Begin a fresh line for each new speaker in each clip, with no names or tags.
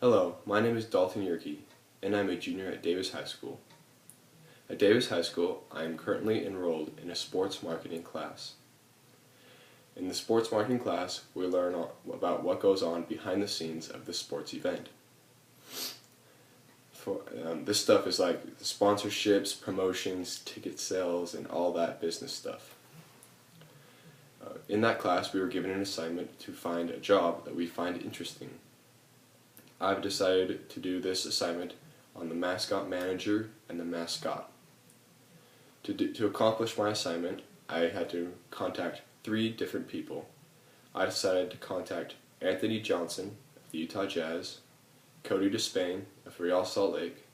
Hello, my name is Dalton Yerke, and I'm a junior at Davis High School. At Davis High School, I am currently enrolled in a sports marketing class. In the sports marketing class, we learn about what goes on behind the scenes of the sports event. This stuff is like the sponsorships, promotions, ticket sales, and all that business stuff. In that class, we were given an assignment to find a job that we find interesting. I've decided to do this assignment on the Mascot manager and the mascot. To accomplish my assignment, I had to contact 3 different people. I decided to contact Anthony Johnson of the Utah Jazz, Cody Despain of Real Salt Lake,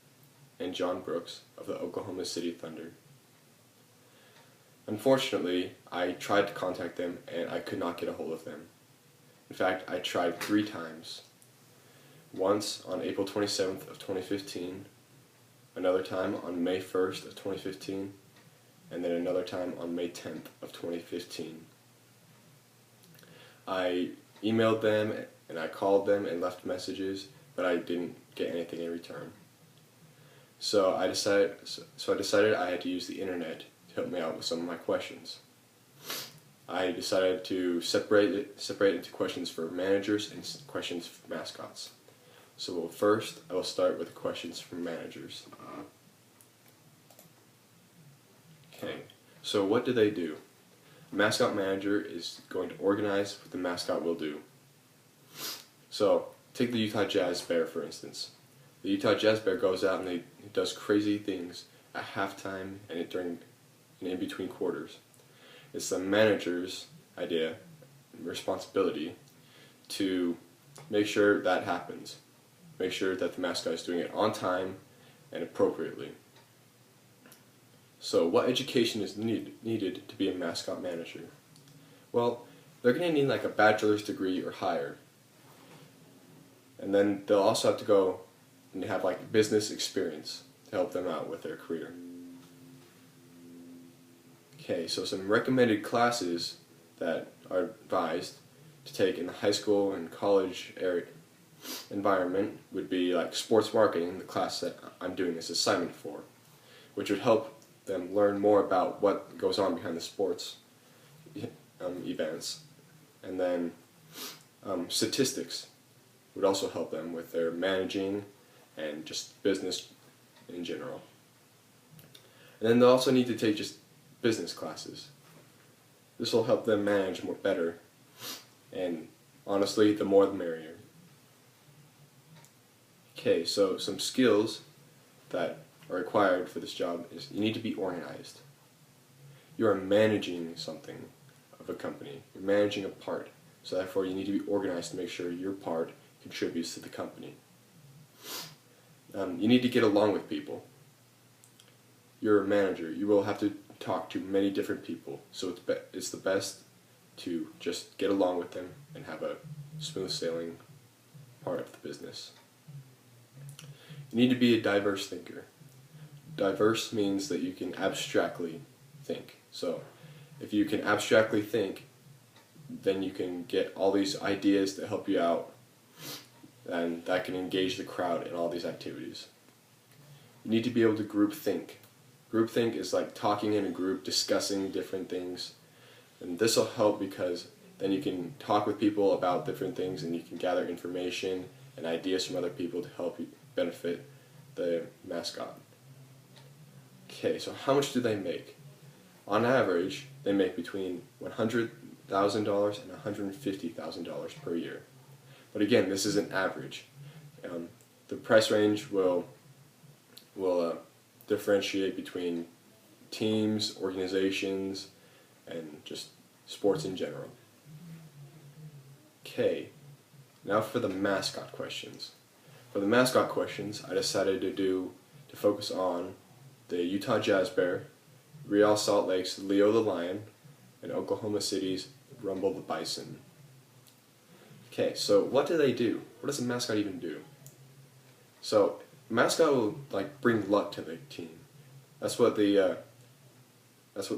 and John Brooks of the Oklahoma City Thunder. Unfortunately, I tried to contact them and I could not get a hold of them. In fact, I tried 3 times. Once on April 27th of 2015, another time on May 1st of 2015, and then another time on May 10th of 2015. I emailed them and I called them and left messages, but I didn't get anything in return. So I decided I had to use the internet to help me out with some of my questions. I decided to separate it into questions for managers and questions for mascots. So first, I will start with the questions from managers. Okay, so what do they do? A mascot manager is going to organize what the mascot will do. So, take the Utah Jazz Bear for instance. The Utah Jazz Bear goes out and he does crazy things at halftime and in between quarters. It's the manager's idea, responsibility, to make sure that happens. Make sure that the mascot is doing it on time and appropriately. So what education is needed to be a mascot manager? Well, they're going to need like a bachelor's degree or higher. And then they'll also have to go and have like business experience to help them out with their career. Okay, so some recommended classes that are advised to take in the high school and college area environment would be like sports marketing, the class that I'm doing this assignment for, which would help them learn more about what goes on behind the sports events. And then statistics would also help them with their managing and just business in general. And then they'll also need to take just business classes. This will help them manage more better, and honestly, the more the merrier. Okay, so some skills that are required for this job is you need to be organized. You are managing something of a company. You're managing a part, so therefore you need to be organized to make sure your part contributes to the company. You need to get along with people. You're a manager. You will have to talk to many different people, so it's the best to just get along with them and have a smooth sailing part of the business. You need to be a diverse thinker. Diverse means that you can abstractly think. So if you can abstractly think, then you can get all these ideas that help you out, and that can engage the crowd in all these activities. You need to be able to group think. Group think is like talking in a group, discussing different things, and this will help because then you can talk with people about different things and you can gather information and ideas from other people to help you benefit the mascot. Okay, so how much do they make? On average, they make between $100,000 and $150,000 per year. But again, this is an average. The price range will differentiate between teams, organizations, and just sports in general. Okay, now for the mascot questions. For the mascot questions, I decided to focus on the Utah Jazz Bear, Real Salt Lake's Leo the Lion, and Oklahoma City's Rumble the Bison. Okay, so what do they do? What does a mascot even do? So, a mascot will like bring luck to the team. That's what the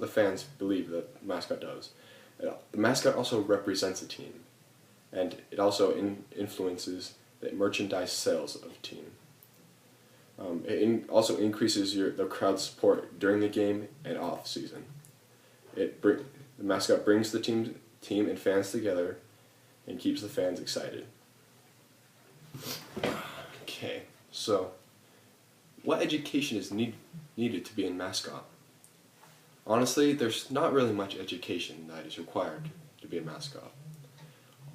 fans believe that the mascot does. The mascot also represents the team, and it also influences the merchandise sales of a team. Also increases the crowd support during the game and off season. The mascot brings the team and fans together and keeps the fans excited. Okay, so what education is needed to be a mascot? Honestly, there's not really much education that is required to be a mascot.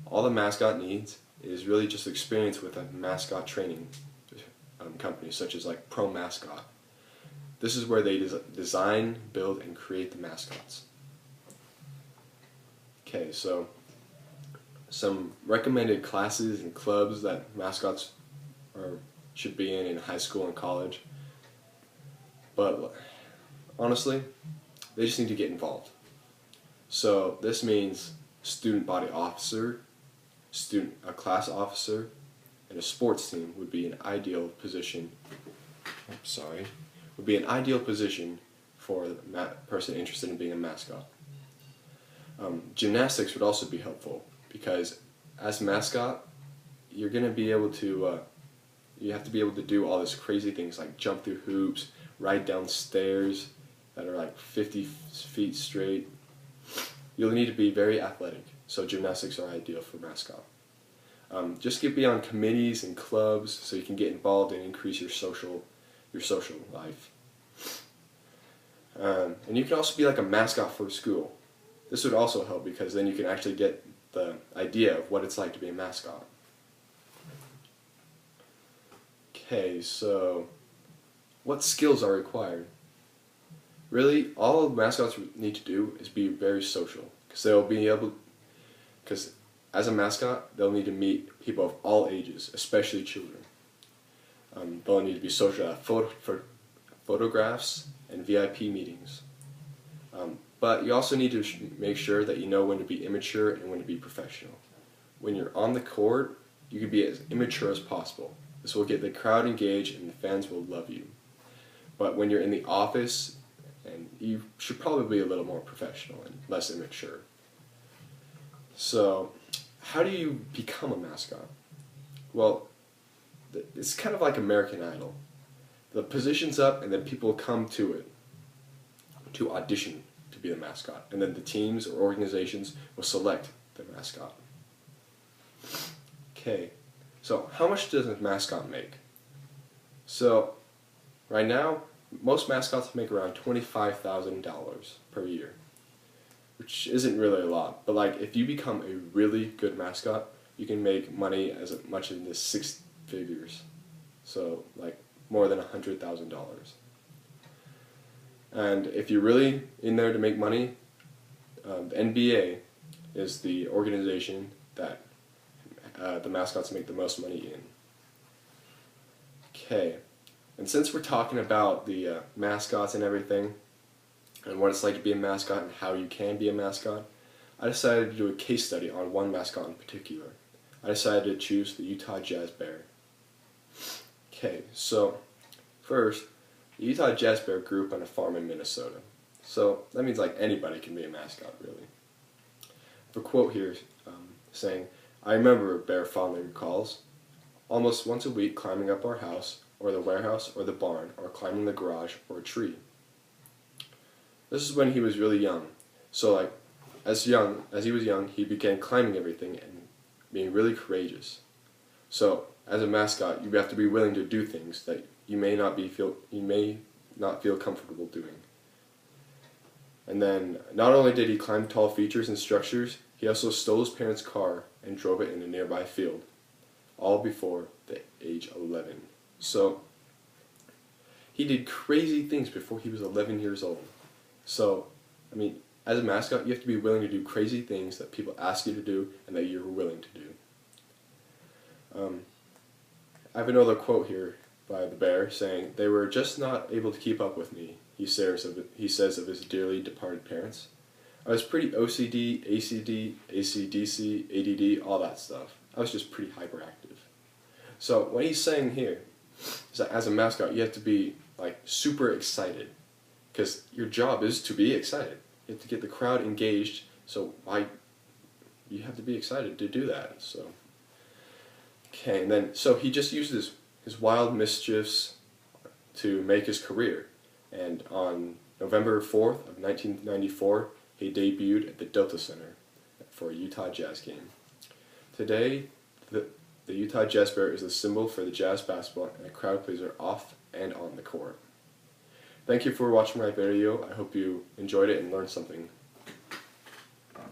All the mascot needs is really just experience with a mascot training company, such as like Pro Mascot. This is where they design, build, and create the mascots. Okay, so some recommended classes and clubs that mascots should be in high school and college. But honestly, they just need to get involved. So this means student body officer, a class officer, and a sports team would be an ideal position. Would be an ideal position for the person interested in being a mascot. Gymnastics would also be helpful because as a mascot, you're going to be able to. You have to be able to do all these crazy things like jump through hoops, ride down stairs that are like 50 feet straight. You'll need to be very athletic, so gymnastics are ideal for mascot. Just be on committees and clubs so you can get involved and increase your social life. And you can also be like a mascot for a school. This would also help because then you can actually get the idea of what it's like to be a mascot. Okay, so what skills are required? Really, all mascots need to do is be very social, because as a mascot, they'll need to meet people of all ages, especially children. They'll need to be social at for photographs and VIP meetings. But you also need to make sure that you know when to be immature and when to be professional. When you're on the court, you can be as immature as possible. This will get the crowd engaged and the fans will love you. But when you're in the office, and you should probably be a little more professional and less immature. So, how do you become a mascot? Well, it's kind of like American Idol. The position's up and then people come to it to audition to be the mascot. And then the teams or organizations will select the mascot. Okay, so how much does a mascot make? So, right now, most mascots make around $25,000 per year, which isn't really a lot. But like, if you become a really good mascot, you can make money as much as in the 6 figures. So like more than $100,000. And if you're really in there to make money, the NBA is the organization that the mascots make the most money in. Okay. And since we're talking about the mascots and everything, and what it's like to be a mascot and how you can be a mascot, I decided to do a case study on one mascot in particular. I decided to choose the Utah Jazz Bear. Okay, so first, the Utah Jazz Bear grew up on a farm in Minnesota. So that means like anybody can be a mascot, really. I have a quote here saying, "I remember a bear fondly recalls, almost once a week climbing up our house, or the warehouse, or the barn, or climbing the garage, or a tree." This is when he was really young. So like, as he was young, he began climbing everything and being really courageous. So, as a mascot, you have to be willing to do things that you may not feel comfortable doing. And then, not only did he climb tall features and structures, he also stole his parents' car and drove it in a nearby field, all before the age of 11. So, he did crazy things before he was 11 years old. So, I mean, as a mascot, you have to be willing to do crazy things that people ask you to do and that you're willing to do. I have another quote here by the bear saying, "They were just not able to keep up with me," he says of his dearly departed parents. "I was pretty OCD, ACD, ACDC, ADD, all that stuff. I was just pretty hyperactive." So what he's saying here is that as a mascot, you have to be like super excited, because your job is to be excited. You have to get the crowd engaged, so you have to be excited to do that. So, Okay, and then so he just used his wild mischiefs to make his career. And on November 4th of 1994, he debuted at the Delta Center for a Utah Jazz game. Today, the Utah Jazz Bear is a symbol for the Jazz basketball and a crowd pleaser off and on the court. Thank you for watching my video. I hope you enjoyed it and learned something.